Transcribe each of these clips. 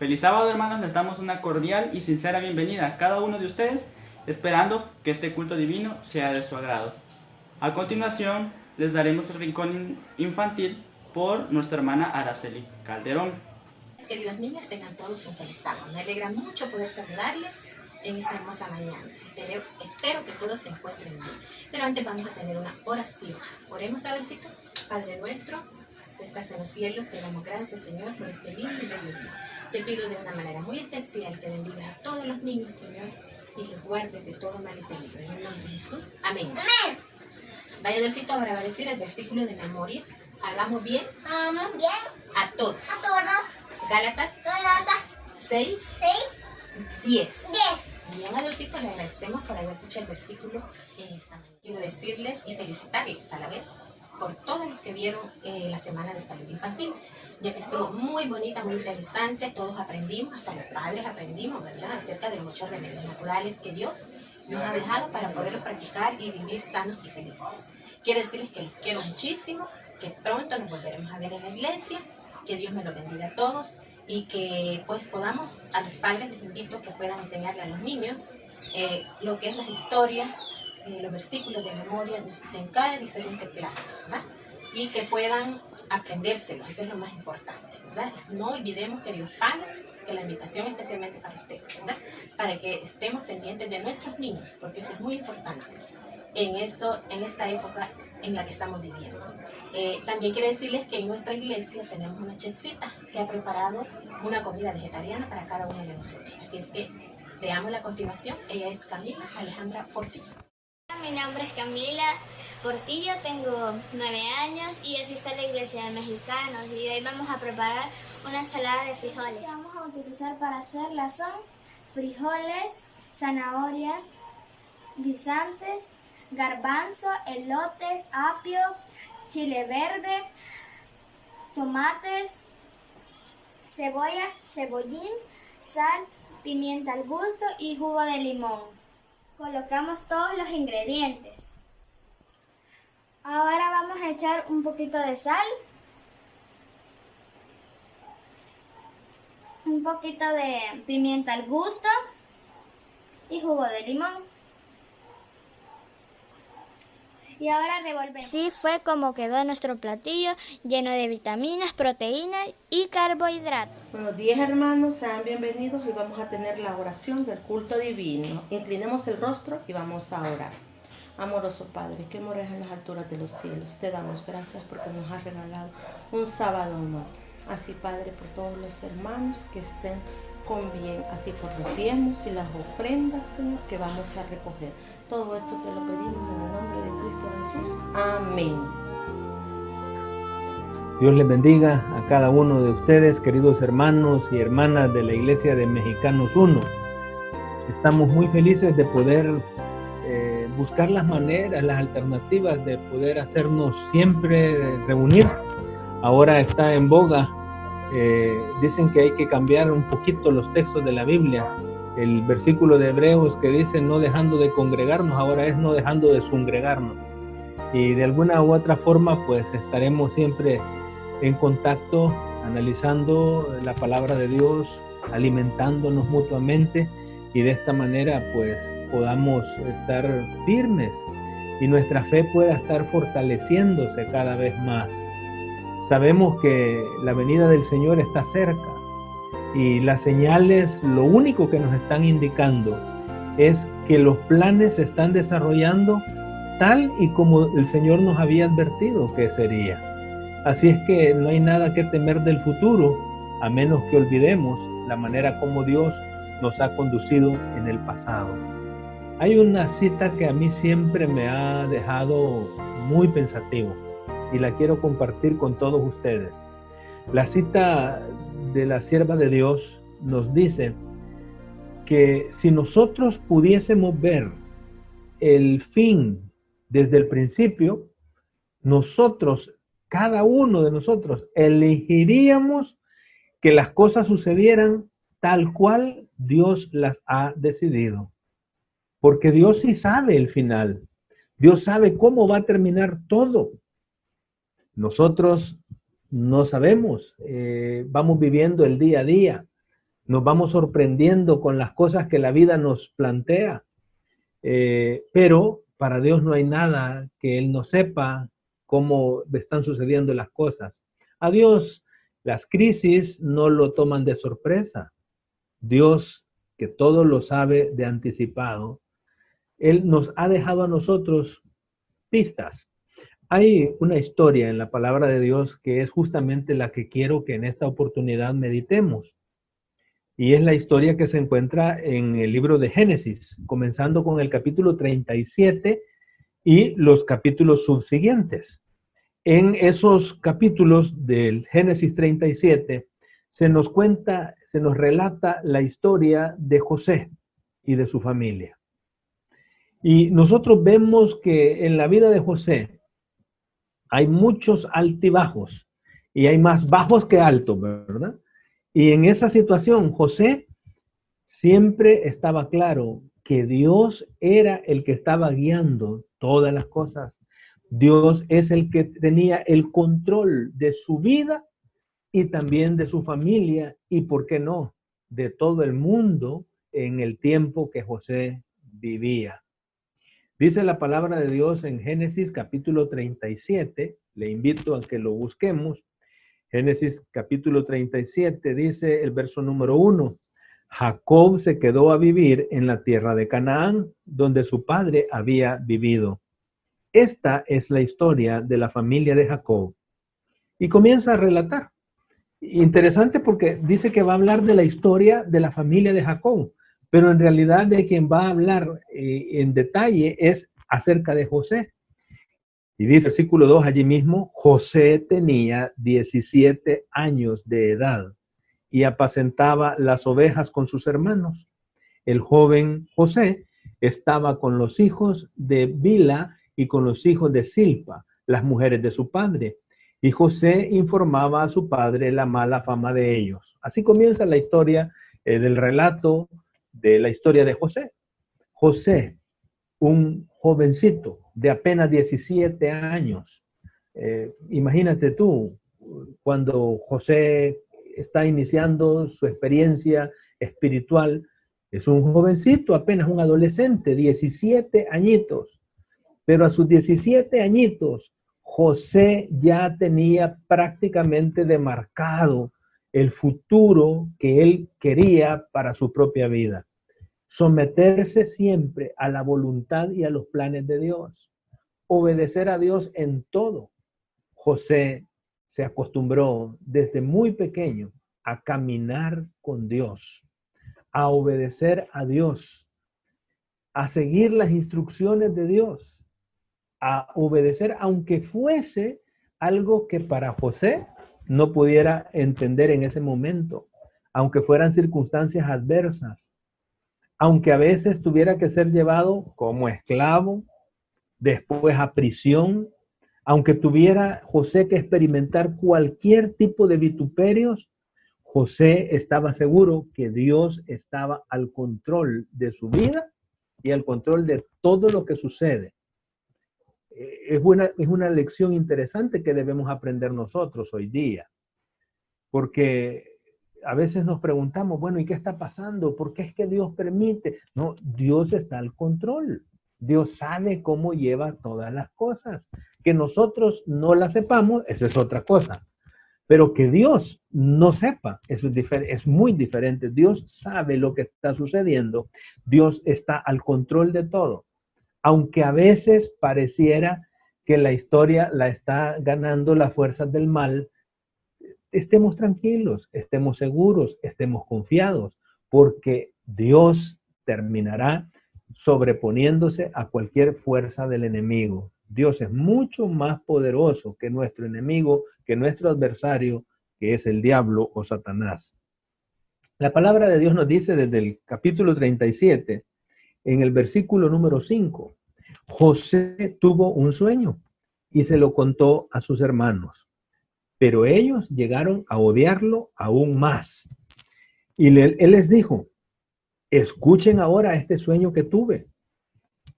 Feliz sábado, hermanos, les damos una cordial y sincera bienvenida a cada uno de ustedes, esperando que este culto divino sea de su agrado. A continuación, les daremos el rincón infantil por nuestra hermana Araceli Calderón. Queridos niños, tengan todos un feliz sábado. Me alegra mucho poder saludarles en esta hermosa mañana. Espero que todos se encuentren bien. Pero antes vamos a tener una oración. Oremos, Adolfito. Padre nuestro, que estás en los cielos, te damos gracias, Señor, por este lindo y bello día. Te pido de una manera muy especial que bendigas a todos los niños, Señor, y los guardes de todo mal y peligro. En el nombre de Jesús. Amén. Amén. Vaya, Adolfito, ahora va a decir el versículo de memoria. Hagamos bien. Hagamos bien. A todos. A todos. Gálatas. 6. 10. Bien, Adolfito, le agradecemos por haber escuchado el versículo en esta mañana. Quiero decirles y felicitarles a la vez por todos los que vieron la Semana de Salud Infantil, ya que estuvo muy bonita, muy interesante. Todos aprendimos, hasta los padres aprendimos, ¿verdad?, acerca de muchos remedios naturales que Dios nos ha dejado para poderlos practicar y vivir sanos y felices. Quiero decirles que los quiero muchísimo, que pronto nos volveremos a ver en la iglesia, que Dios me lo bendiga a todos y que pues podamos, a los padres les invito a que puedan enseñarle a los niños lo que es las historias, los versículos de memoria en cada diferente clase, ¿verdad? Y que puedan aprendérselos, eso es lo más importante, ¿verdad? No olvidemos, queridos padres, que la invitación es especialmente para ustedes, ¿verdad? Para que estemos pendientes de nuestros niños, porque eso es muy importante en esta época en la que estamos viviendo. También quiero decirles que en nuestra iglesia tenemos una chefcita que ha preparado una comida vegetariana para cada uno de nosotros. Así es que veamos la continuación. Ella es Camila Alejandra Portillo. Mi nombre es Camila Portillo, tengo 9 años y asisto a la iglesia de mexicanos y hoy vamos a preparar una ensalada de frijoles. Lo que vamos a utilizar para hacerla son frijoles, zanahoria, guisantes, garbanzo, elotes, apio, chile verde, tomates, cebolla, cebollín, sal, pimienta al gusto y jugo de limón. Colocamos todos los ingredientes. Ahora vamos a echar un poquito de sal, un poquito de pimienta al gusto y jugo de limón. Y ahora revolvemos. Así fue como quedó nuestro platillo lleno de vitaminas, proteínas y carbohidratos. Buenos días, hermanos, sean bienvenidos. Hoy vamos a tener la oración del culto divino. Inclinemos el rostro y vamos a orar. Amoroso Padre, que moras en las alturas de los cielos, te damos gracias porque nos has regalado un sábado más. Así, Padre, por todos los hermanos que estén con bien, así por los diezmos y las ofrendas, Señor, que vamos a recoger. Todo esto te lo pedimos en el nombre de Cristo Jesús. Amén. Dios les bendiga a cada uno de ustedes, queridos hermanos y hermanas de la Iglesia de Mexicanos 1. Estamos muy felices de poder buscar las maneras, las alternativas de poder hacernos siempre reunir. Ahora está en boga, dicen que hay que cambiar un poquito los textos de la Biblia. El versículo de Hebreos que dice no dejando de congregarnos, ahora es no dejando de congregarnos. Y de alguna u otra forma pues estaremos siempre en contacto, analizando la palabra de Dios, alimentándonos mutuamente y de esta manera pues podamos estar firmes y nuestra fe pueda estar fortaleciéndose cada vez más. Sabemos que la venida del Señor está cerca y las señales, lo único que nos están indicando es que los planes se están desarrollando tal y como el Señor nos había advertido que sería. Así es que no hay nada que temer del futuro, a menos que olvidemos la manera como Dios nos ha conducido en el pasado. Hay una cita que a mí siempre me ha dejado muy pensativo y la quiero compartir con todos ustedes. La cita de la sierva de Dios nos dice que si nosotros pudiésemos ver el fin desde el principio, nosotros, cada uno de nosotros, elegiríamos que las cosas sucedieran tal cual Dios las ha decidido. Porque Dios sí sabe el final. Dios sabe cómo va a terminar todo. Nosotros no sabemos, vamos viviendo el día a día. nos vamos sorprendiendo con las cosas que la vida nos plantea. Pero para Dios no hay nada que Él no sepa cómo están sucediendo las cosas. A Dios las crisis no lo toman de sorpresa. Dios, que todo lo sabe de anticipado, Él nos ha dejado a nosotros pistas. Hay una historia en la palabra de Dios que es justamente la que quiero que en esta oportunidad meditemos. Y es la historia que se encuentra en el libro de Génesis, comenzando con el capítulo 37 y los capítulos subsiguientes. En esos capítulos del Génesis 37 se nos cuenta, se nos relata la historia de José y de su familia. Y nosotros vemos que en la vida de José hay muchos altibajos y hay más bajos que altos, ¿verdad? Y en esa situación, José siempre estaba claro que Dios era el que estaba guiando todas las cosas. Dios es el que tenía el control de su vida y también de su familia y, ¿por qué no?, de todo el mundo en el tiempo que José vivía. Dice la palabra de Dios en Génesis capítulo 37, le invito a que lo busquemos. Génesis capítulo 37 dice el verso número 1. Jacob se quedó a vivir en la tierra de Canaán, donde su padre había vivido. Esta es la historia de la familia de Jacob. Y comienza a relatar. Interesante porque dice que va a hablar de la historia de la familia de Jacob, pero en realidad de quien va a hablar en detalle es acerca de José. Y dice el versículo 2 allí mismo, José tenía 17 años de edad y apacentaba las ovejas con sus hermanos. El joven José estaba con los hijos de Bila y con los hijos de Silpa, las mujeres de su padre. Y José informaba a su padre la mala fama de ellos. Así comienza la historia del relato de la historia de José. José, un jovencito de apenas 17 años. Imagínate tú, cuando José está iniciando su experiencia espiritual, es un jovencito, apenas un adolescente, 17 añitos. Pero a sus 17 añitos, José ya tenía prácticamente demarcado el futuro que él quería para su propia vida. Someterse siempre a la voluntad y a los planes de Dios. Obedecer a Dios en todo. José se acostumbró desde muy pequeño a caminar con Dios, a obedecer a Dios, a seguir las instrucciones de Dios, a obedecer aunque fuese algo que para José no pudiera entender en ese momento, aunque fueran circunstancias adversas, aunque a veces tuviera que ser llevado como esclavo, después a prisión, aunque tuviera José que experimentar cualquier tipo de vituperios, José estaba seguro que Dios estaba al control de su vida y al control de todo lo que sucede. Es una lección interesante que debemos aprender nosotros hoy día, porque a veces nos preguntamos, bueno, ¿y qué está pasando? ¿Por qué es que Dios permite? No, Dios está al control. Dios sabe cómo lleva todas las cosas. Que nosotros no las sepamos, eso es otra cosa. Pero que Dios no sepa, eso es muy diferente. Dios sabe lo que está sucediendo. Dios está al control de todo. Aunque a veces pareciera que la historia la está ganando las fuerzas del mal, estemos tranquilos, estemos seguros, estemos confiados, porque Dios terminará sobreponiéndose a cualquier fuerza del enemigo. Dios es mucho más poderoso que nuestro enemigo, que nuestro adversario, que es el diablo o Satanás. La palabra de Dios nos dice desde el capítulo 37, en el versículo número 5, José tuvo un sueño y se lo contó a sus hermanos, pero ellos llegaron a odiarlo aún más. Y él les dijo, escuchen ahora este sueño que tuve.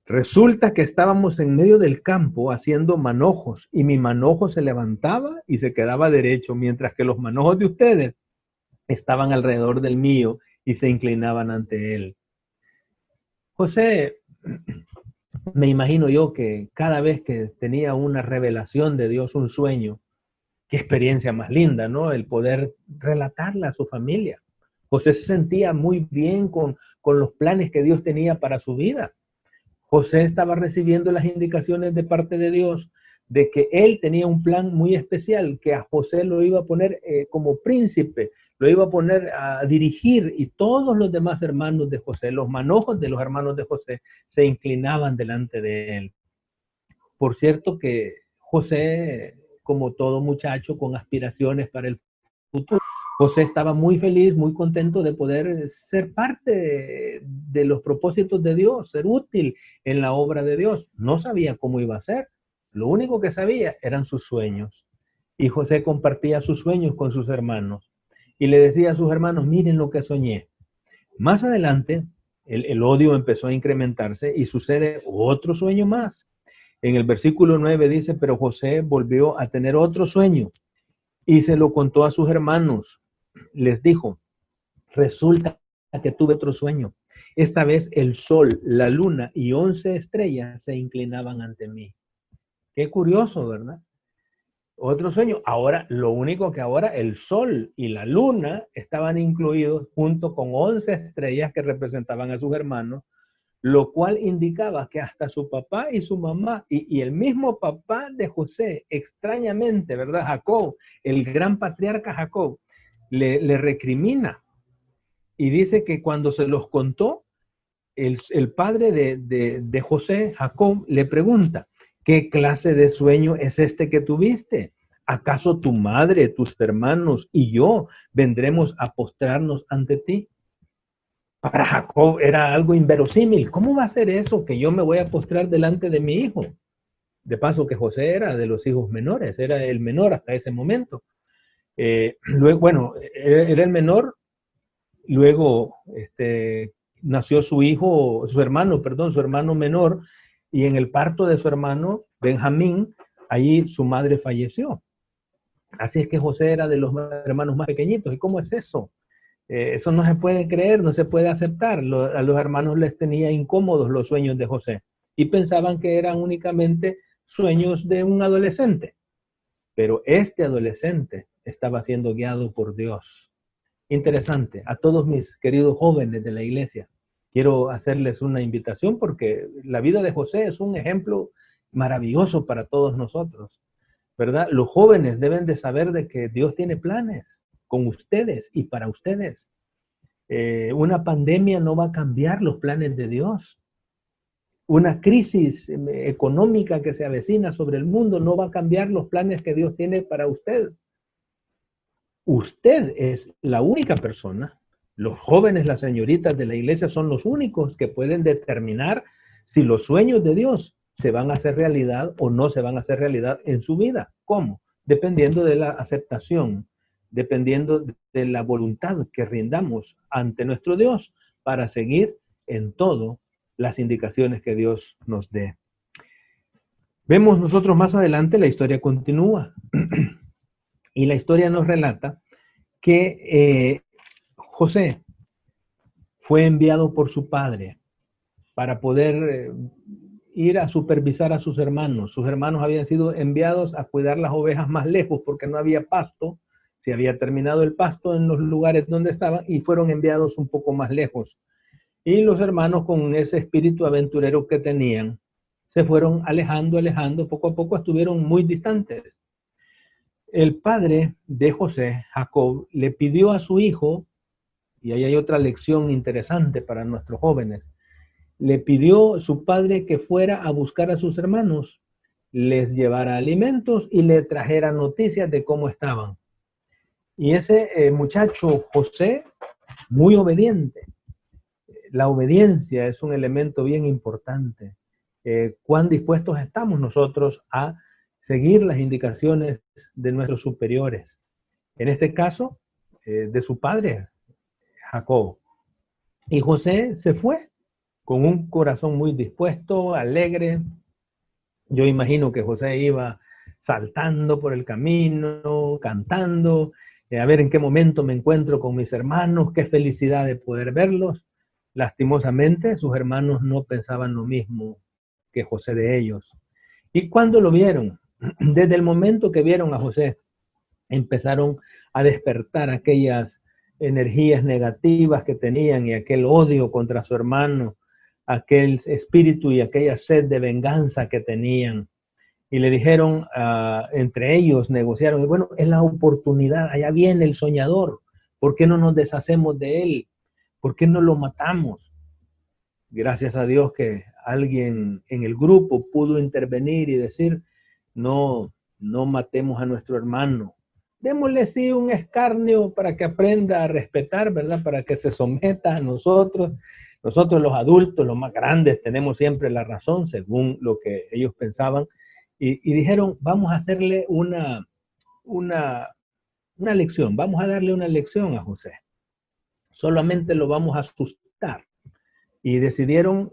Resulta que estábamos en medio del campo haciendo manojos y mi manojo se levantaba y se quedaba derecho, mientras que los manojos de ustedes estaban alrededor del mío y se inclinaban ante él. José, me imagino yo que cada vez que tenía una revelación de Dios, un sueño, qué experiencia más linda, ¿no? El poder relatarla a su familia. José se sentía muy bien con los planes que Dios tenía para su vida. José estaba recibiendo las indicaciones de parte de Dios de que él tenía un plan muy especial, que a José lo iba a poner como príncipe, lo iba a poner a dirigir, y todos los demás hermanos de José, los manojos de los hermanos de José, se inclinaban delante de él. Por cierto que José, como todo muchacho con aspiraciones para el futuro, José estaba muy feliz, muy contento de poder ser parte de los propósitos de Dios, ser útil en la obra de Dios. No sabía cómo iba a ser. Lo único que sabía eran sus sueños. Y José compartía sus sueños con sus hermanos. Y le decía a sus hermanos, miren lo que soñé. Más adelante, el odio empezó a incrementarse y sucede otro sueño más. En el versículo 9 dice, pero José volvió a tener otro sueño y se lo contó a sus hermanos. Les dijo, resulta que tuve otro sueño. Esta vez el sol, la luna y 11 estrellas se inclinaban ante mí. Qué curioso, ¿verdad? Otro sueño. Ahora, lo único que ahora el sol y la luna estaban incluidos junto con 11 estrellas que representaban a sus hermanos, lo cual indicaba que hasta su papá y su mamá y el mismo papá de José, extrañamente, ¿verdad? Jacob, el gran patriarca Jacob, le recrimina y dice que cuando se los contó, el padre de José, Jacob, le pregunta, ¿qué clase de sueño es este que tuviste? ¿Acaso tu madre, tus hermanos y yo vendremos a postrarnos ante ti? Para Jacob era algo inverosímil. ¿Cómo va a ser eso que yo me voy a postrar delante de mi hijo? De paso que José era de los hijos menores, era el menor hasta ese momento. Luego, bueno, era el menor, luego nació su hermano menor, y en el parto de su hermano, Benjamín, allí su madre falleció. Así es que José era de los hermanos más pequeñitos. ¿Y cómo es eso? Eso no se puede creer, no se puede aceptar. A los hermanos les tenía incómodos los sueños de José y pensaban que eran únicamente sueños de un adolescente. Pero este adolescente estaba siendo guiado por Dios. Interesante. A todos mis queridos jóvenes de la iglesia, quiero hacerles una invitación porque la vida de José es un ejemplo maravilloso para todos nosotros, ¿verdad? Los jóvenes deben de saber de que Dios tiene planes con ustedes y para ustedes. Una pandemia no va a cambiar los planes de Dios. Una crisis económica que se avecina sobre el mundo no va a cambiar los planes que Dios tiene para usted. Usted es la única persona, los jóvenes, las señoritas de la iglesia son los únicos que pueden determinar si los sueños de Dios se van a hacer realidad o no se van a hacer realidad en su vida. ¿Cómo? Dependiendo de la aceptación, dependiendo de la voluntad que rindamos ante nuestro Dios para seguir en todo las indicaciones que Dios nos dé. Vemos nosotros más adelante, la historia continúa. Y la historia nos relata que José fue enviado por su padre para poder ir a supervisar a sus hermanos. Sus hermanos habían sido enviados a cuidar las ovejas más lejos porque no había pasto. Se había terminado el pasto en los lugares donde estaban y fueron enviados un poco más lejos. Y los hermanos, con ese espíritu aventurero que tenían, se fueron alejando, poco a poco estuvieron muy distantes. El padre de José, Jacob, le pidió a su hijo, y ahí hay otra lección interesante para nuestros jóvenes, le pidió a su padre que fuera a buscar a sus hermanos, les llevara alimentos y le trajera noticias de cómo estaban. Y ese muchacho José, muy obediente. La obediencia es un elemento bien importante. ¿Cuán dispuestos estamos nosotros a seguir las indicaciones de nuestros superiores? En este caso, de su padre, Jacob. Y José se fue con un corazón muy dispuesto, alegre. Yo imagino que José iba saltando por el camino, cantando, a ver en qué momento me encuentro con mis hermanos, qué felicidad de poder verlos. Lastimosamente, sus hermanos no pensaban lo mismo que José de ellos. ¿Y cuándo lo vieron? Desde el momento que vieron a José, empezaron a despertar aquellas energías negativas que tenían y aquel odio contra su hermano, aquel espíritu y aquella sed de venganza que tenían. Y le dijeron, entre ellos negociaron, y bueno, es la oportunidad, allá viene el soñador, ¿por qué no nos deshacemos de él? ¿Por qué no lo matamos? Gracias a Dios que alguien en el grupo pudo intervenir y decir, no matemos a nuestro hermano. Démosle sí un escarnio para que aprenda a respetar, ¿verdad? Para que se someta a nosotros. Nosotros los adultos, los más grandes, tenemos siempre la razón según lo que ellos pensaban. Y dijeron, vamos a hacerle una lección, vamos a darle una lección a José. Solamente lo vamos a asustar. Y decidieron,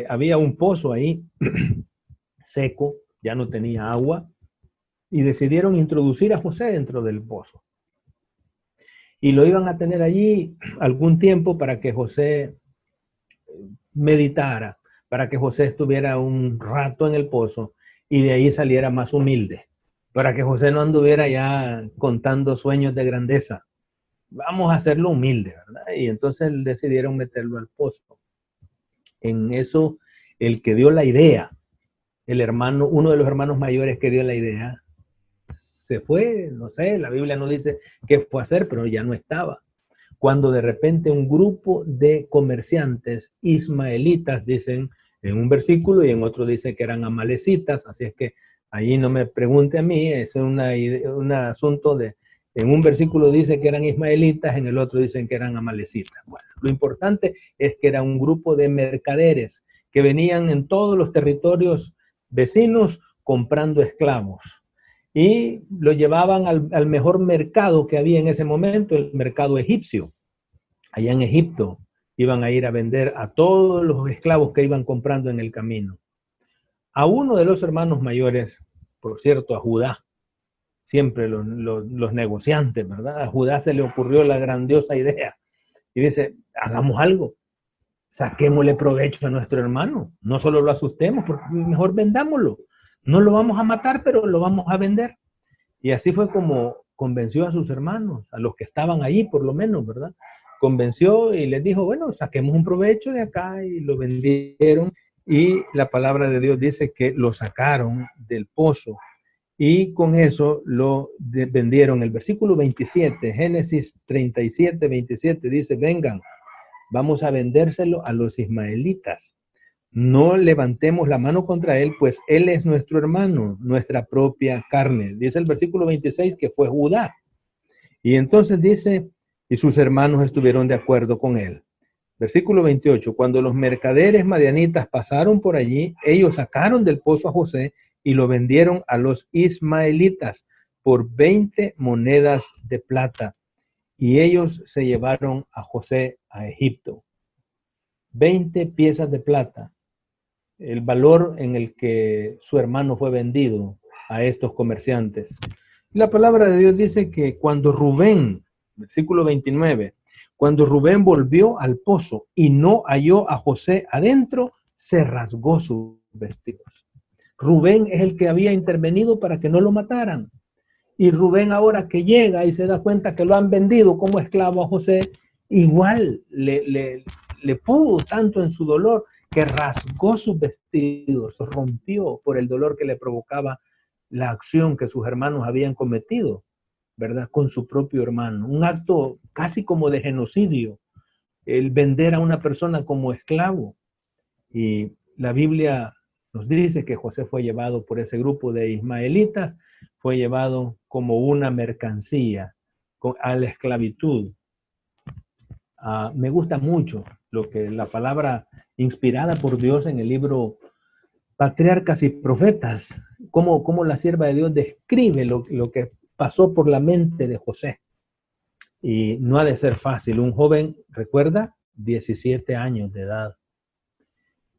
había un pozo ahí seco, ya no tenía agua, y decidieron introducir a José dentro del pozo. Y lo iban a tener allí algún tiempo para que José meditara, para que José estuviera un rato en el pozo y de ahí saliera más humilde, para que José no anduviera ya contando sueños de grandeza. Vamos a hacerlo humilde, ¿verdad? Y entonces decidieron meterlo al pozo. En eso, el que dio la idea, el hermano, uno de los hermanos mayores que dio la idea, se fue, no sé, la Biblia no dice qué fue a hacer, pero ya no estaba. Cuando de repente un grupo de comerciantes ismaelitas, dicen en un versículo y en otro dice que eran amalecitas, así es que ahí no me pregunte a mí, es un asunto de, en un versículo dice que eran ismaelitas, en el otro dicen que eran amalecitas. Bueno, lo importante es que era un grupo de mercaderes que venían en todos los territorios vecinos comprando esclavos y lo llevaban al mejor mercado que había en ese momento, el mercado egipcio. Allá en Egipto iban a ir a vender a todos los esclavos que iban comprando en el camino. A uno de los hermanos mayores, por cierto, a Judá, siempre los negociantes, ¿verdad? A Judá se le ocurrió la grandiosa idea y dice, hagamos algo, saquémosle provecho a nuestro hermano, no solo lo asustemos, porque mejor vendámoslo. No lo vamos a matar, pero lo vamos a vender. Y así fue como convenció a sus hermanos, a los que estaban ahí por lo menos, ¿verdad? Convenció y les dijo, bueno, saquemos un provecho de acá y lo vendieron. Y la palabra de Dios dice que lo sacaron del pozo y con eso lo vendieron. El versículo 27, Génesis 37, 27 dice, vengan, vamos a vendérselo a los ismaelitas. No levantemos la mano contra él, pues él es nuestro hermano, nuestra propia carne. Dice el versículo 26 que fue Judá. Y entonces dice, y sus hermanos estuvieron de acuerdo con él. Versículo 28, cuando los mercaderes madianitas pasaron por allí, ellos sacaron del pozo a José y lo vendieron a los ismaelitas por 20 monedas de plata. Y ellos se llevaron a José a Egipto. 20 piezas de plata. El valor en el que su hermano fue vendido a estos comerciantes. La palabra de Dios dice que cuando Rubén, versículo 29, cuando Rubén volvió al pozo y no halló a José adentro, se rasgó sus vestidos. Rubén es el que había intervenido para que no lo mataran. Y Rubén ahora que llega y se da cuenta que lo han vendido como esclavo a José, igual le pudo tanto en su dolor que rasgó sus vestidos, rompió por el dolor que le provocaba la acción que sus hermanos habían cometido, ¿verdad? Con su propio hermano. Un acto casi como de genocidio, el vender a una persona como esclavo. Y la Biblia nos dice que José fue llevado por ese grupo de ismaelitas, fue llevado como una mercancía a la esclavitud. Me gusta mucho lo que la palabra inspirada por Dios en el libro Patriarcas y Profetas, cómo la sierva de Dios describe lo que pasó por la mente de José. Y no ha de ser fácil. Un joven, recuerda, 17 años de edad,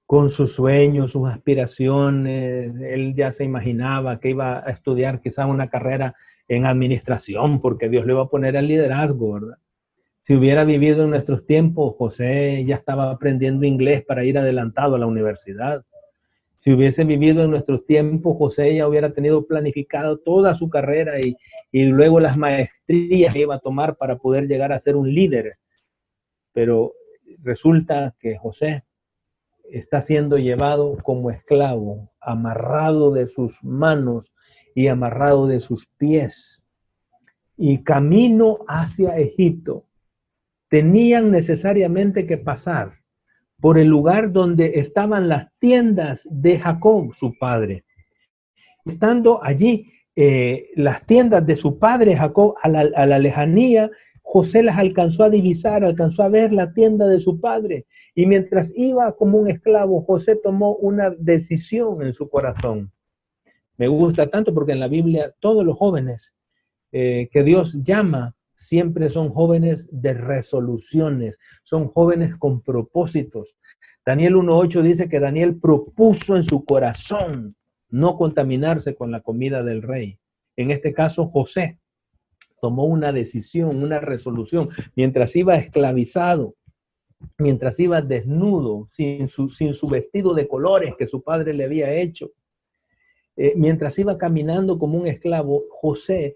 con sus sueños, sus aspiraciones, él ya se imaginaba que iba a estudiar quizá una carrera en administración, porque Dios le va a poner el liderazgo, ¿verdad? Si hubiera vivido en nuestros tiempos, José ya estaba aprendiendo inglés para ir adelantado a la universidad. Si hubiese vivido en nuestros tiempos, José ya hubiera tenido planificado toda su carrera y luego las maestrías que iba a tomar para poder llegar a ser un líder. Pero resulta que José está siendo llevado como esclavo, amarrado de sus manos y amarrado de sus pies. Y camino hacia Egipto, tenían necesariamente que pasar por el lugar donde estaban las tiendas de Jacob, su padre. Estando allí, las tiendas de su padre Jacob a la lejanía, José las alcanzó a divisar, alcanzó a ver la tienda de su padre. Y mientras iba como un esclavo, José tomó una decisión en su corazón. Me gusta tanto porque en la Biblia todos los jóvenes que Dios llama siempre son jóvenes de resoluciones, son jóvenes con propósitos. Daniel 1:8 dice que Daniel propuso en su corazón no contaminarse con la comida del rey. En este caso, José tomó una decisión, una resolución, mientras iba esclavizado, mientras iba desnudo, sin su vestido de colores que su padre le había hecho, mientras iba caminando como un esclavo, José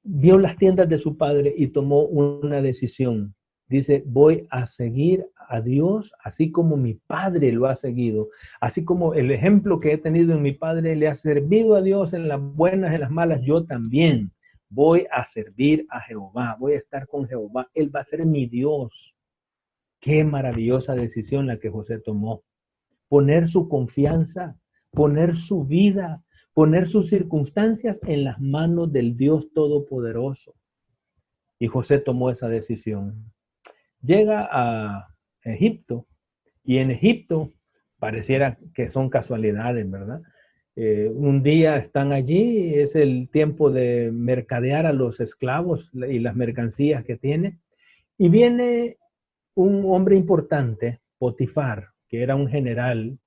vio las tiendas de su padre y tomó una decisión. Dice, voy a seguir a Dios así como mi padre lo ha seguido. Así como el ejemplo que he tenido en mi padre le ha servido a Dios en las buenas, en las malas, yo también voy a servir a Jehová. Voy a estar con Jehová. Él va a ser mi Dios. Qué maravillosa decisión la que José tomó. Poner su confianza, poner su vida, poner sus circunstancias en las manos del Dios Todopoderoso. Y José tomó esa decisión. Llega a Egipto y en Egipto pareciera que son casualidades, ¿verdad? Un día están allí, es el tiempo de mercadear a los esclavos y las mercancías que tiene. Y viene un hombre importante, Potifar, que era un general,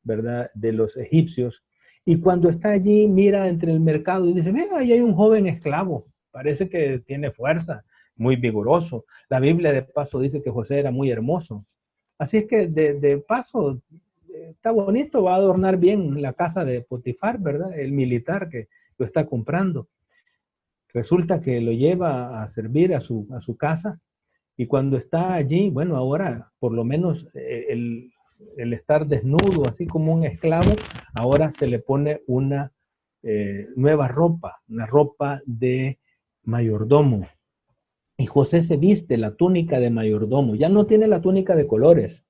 ¿verdad?, de los egipcios. Y cuando está allí, mira entre el mercado y dice, mira, ahí hay un joven esclavo, parece que tiene fuerza, muy vigoroso. La Biblia de paso dice que José era muy hermoso. Así es que de paso, está bonito, va a adornar bien la casa de Potifar, ¿verdad? El militar que lo está comprando. Resulta que lo lleva a servir a su casa y cuando está allí, bueno, ahora por lo menos el estar desnudo, así como un esclavo, ahora se le pone una nueva ropa, una ropa de mayordomo. Y José se viste la túnica de mayordomo, ya no tiene la túnica de colores,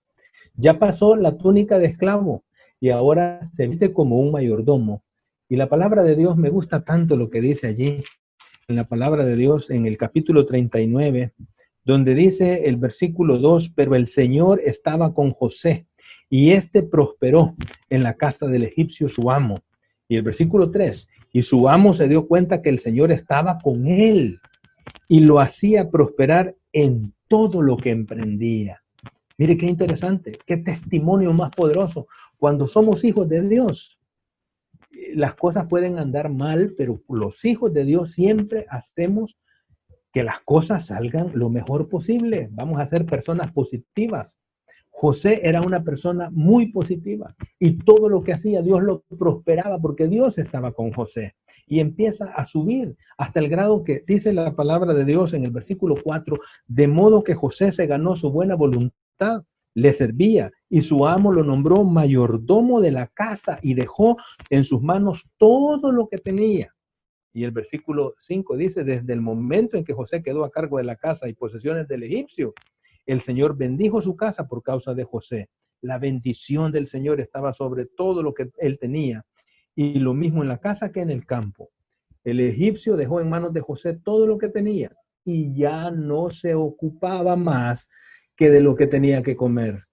ya pasó la túnica de esclavo y ahora se viste como un mayordomo. Y la palabra de Dios, me gusta tanto lo que dice allí, en la palabra de Dios, en el capítulo 39, donde dice el versículo 2, pero el Señor estaba con José y éste prosperó en la casa del egipcio su amo. Y el versículo 3, y su amo se dio cuenta que el Señor estaba con él y lo hacía prosperar en todo lo que emprendía. Mire qué interesante, qué testimonio más poderoso. Cuando somos hijos de Dios, las cosas pueden andar mal, pero los hijos de Dios siempre hacemos que las cosas salgan lo mejor posible. Vamos a ser personas positivas. José era una persona muy positiva y todo lo que hacía Dios lo prosperaba porque Dios estaba con José. Y empieza a subir hasta el grado que dice la palabra de Dios en el versículo 4, de modo que José se ganó su buena voluntad, le servía y su amo lo nombró mayordomo de la casa y dejó en sus manos todo lo que tenía. Y el versículo 5 dice, desde el momento en que José quedó a cargo de la casa y posesiones del egipcio, el Señor bendijo su casa por causa de José. La bendición del Señor estaba sobre todo lo que él tenía. Y lo mismo en la casa que en el campo. El egipcio dejó en manos de José todo lo que tenía y ya no se ocupaba más que de lo que tenía que comer.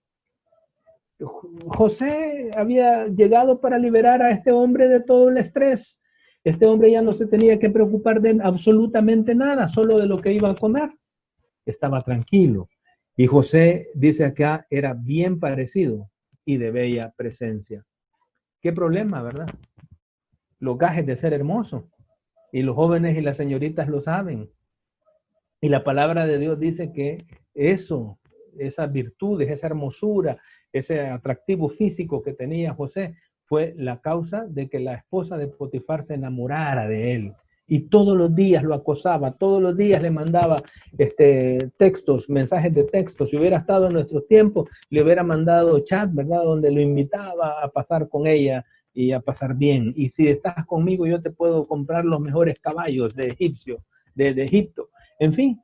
José había llegado para liberar a este hombre de todo el estrés. Este hombre ya no se tenía que preocupar de absolutamente nada, solo de lo que iba a comer. Estaba tranquilo. Y José, dice acá, era bien parecido y de bella presencia. ¿Qué problema, verdad? Los gajes de ser hermoso. Y los jóvenes y las señoritas lo saben. Y la palabra de Dios dice que eso, esas virtudes, esa hermosura, ese atractivo físico que tenía José, fue la causa de que la esposa de Potifar se enamorara de él. Y todos los días lo acosaba, todos los días le mandaba textos, mensajes de texto. Si hubiera estado en nuestros tiempos, le hubiera mandado chat, ¿verdad? Donde lo invitaba a pasar con ella y a pasar bien. Y si estás conmigo, yo te puedo comprar los mejores caballos de Egipto. En fin,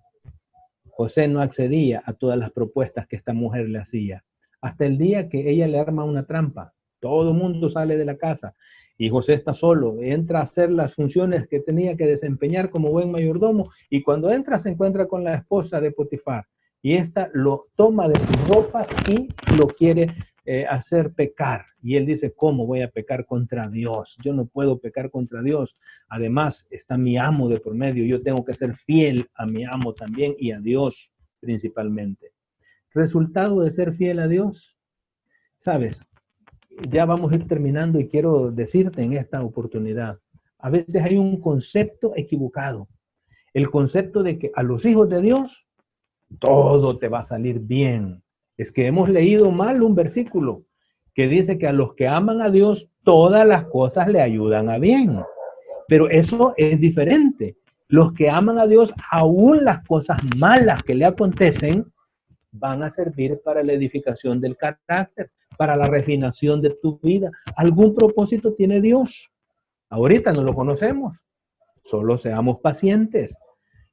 José no accedía a todas las propuestas que esta mujer le hacía. Hasta el día que ella le arma una trampa. Todo el mundo sale de la casa y José está solo. Entra a hacer las funciones que tenía que desempeñar como buen mayordomo, y cuando entra se encuentra con la esposa de Potifar. Y esta lo toma de sus ropas y lo quiere hacer pecar. Y él dice, ¿cómo voy a pecar contra Dios? Yo no puedo pecar contra Dios. Además, está mi amo de por medio. Yo tengo que ser fiel a mi amo también y a Dios principalmente. Resultado de ser fiel a Dios, ¿sabes? Ya vamos a ir terminando y quiero decirte en esta oportunidad, a veces hay un concepto equivocado. El concepto de que a los hijos de Dios todo te va a salir bien. Es que hemos leído mal un versículo que dice que a los que aman a Dios todas las cosas le ayudan a bien. Pero eso es diferente. Los que aman a Dios, aún las cosas malas que le acontecen, van a servir para la edificación del carácter, para la refinación de tu vida. Algún propósito tiene Dios. Ahorita no lo conocemos. Solo seamos pacientes.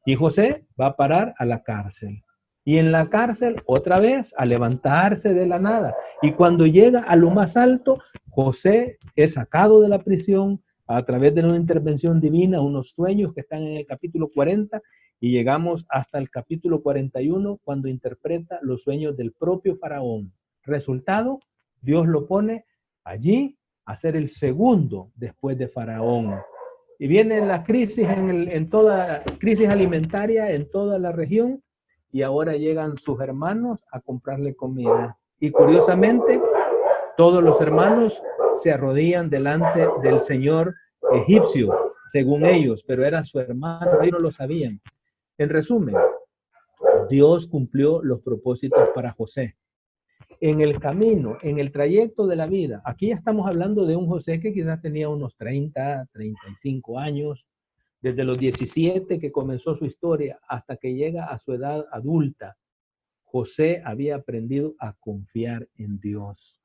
Y José va a parar a la cárcel. Y en la cárcel, otra vez, a levantarse de la nada. Y cuando llega a lo más alto, José es sacado de la prisión a través de una intervención divina, unos sueños que están en el capítulo 40, y llegamos hasta el capítulo 41, cuando interpreta los sueños del propio faraón. Resultado, Dios lo pone allí a ser el segundo después de Faraón. Y viene la crisis en toda crisis alimentaria en toda la región, y ahora llegan sus hermanos a comprarle comida. Y curiosamente, todos los hermanos se arrodillan delante del señor egipcio, según ellos, pero era su hermano, ellos no lo sabían. En resumen, Dios cumplió los propósitos para José. En el camino, en el trayecto de la vida, aquí estamos hablando de un José que quizás tenía unos 30, 35 años, desde los 17 que comenzó su historia hasta que llega a su edad adulta. José había aprendido a confiar en Dios.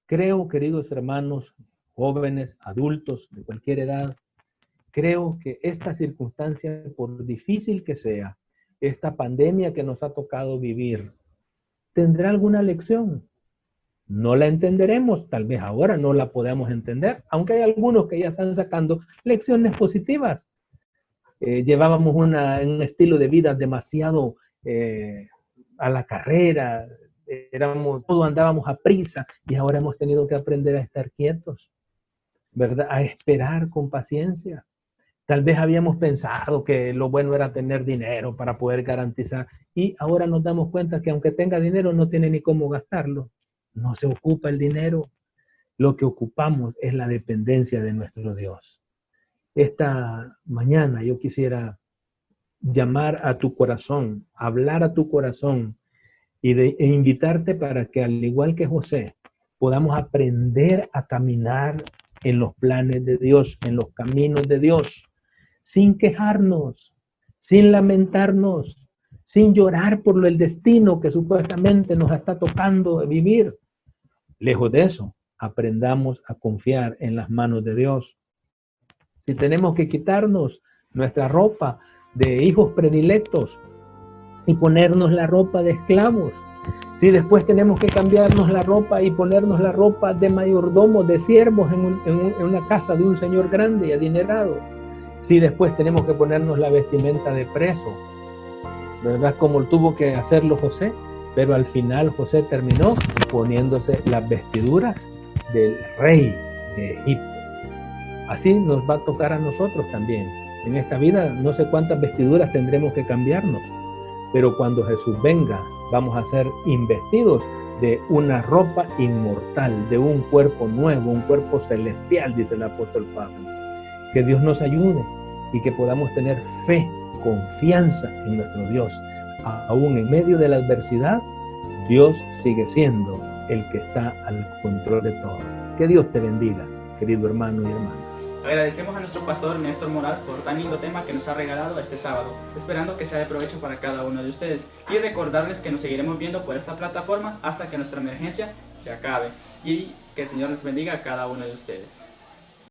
Creo, queridos hermanos, jóvenes, adultos de cualquier edad, creo que esta circunstancia, por difícil que sea, esta pandemia que nos ha tocado vivir, ¿tendrá alguna lección? No la entenderemos, tal vez ahora no la podamos entender, aunque hay algunos que ya están sacando lecciones positivas. Llevábamos un estilo de vida demasiado a la carrera, todos andábamos a prisa, y ahora hemos tenido que aprender a estar quietos, ¿verdad? A esperar con paciencia. Tal vez habíamos pensado que lo bueno era tener dinero para poder garantizar, y ahora nos damos cuenta que aunque tenga dinero no tiene ni cómo gastarlo. No se ocupa el dinero. Lo que ocupamos es la dependencia de nuestro Dios. Esta mañana yo quisiera llamar a tu corazón, hablar a tu corazón e invitarte para que, al igual que José, podamos aprender a caminar en los planes de Dios, en los caminos de Dios, sin quejarnos, sin lamentarnos, sin llorar por el destino que supuestamente nos está tocando vivir. Lejos de eso, aprendamos a confiar en las manos de Dios. Si tenemos que quitarnos nuestra ropa de hijos predilectos y ponernos la ropa de esclavos, si después tenemos que cambiarnos la ropa y ponernos la ropa de mayordomos, de siervos en una casa de un señor grande y adinerado, si después tenemos que ponernos la vestimenta de preso, ¿verdad? Como tuvo que hacerlo José, pero al final José terminó poniéndose las vestiduras del rey de Egipto. Así nos va a tocar a nosotros también. En esta vida no sé cuántas vestiduras tendremos que cambiarnos, pero cuando Jesús venga vamos a ser investidos de una ropa inmortal, de un cuerpo nuevo, un cuerpo celestial, dice el apóstol Pablo. Que Dios nos ayude y que podamos tener fe, confianza en nuestro Dios. Aún en medio de la adversidad, Dios sigue siendo el que está al control de todo. Que Dios te bendiga, querido hermano y hermana. Agradecemos a nuestro pastor Néstor Moral por tan lindo tema que nos ha regalado este sábado, esperando que sea de provecho para cada uno de ustedes, y recordarles que nos seguiremos viendo por esta plataforma hasta que nuestra emergencia se acabe, y que el Señor les bendiga a cada uno de ustedes.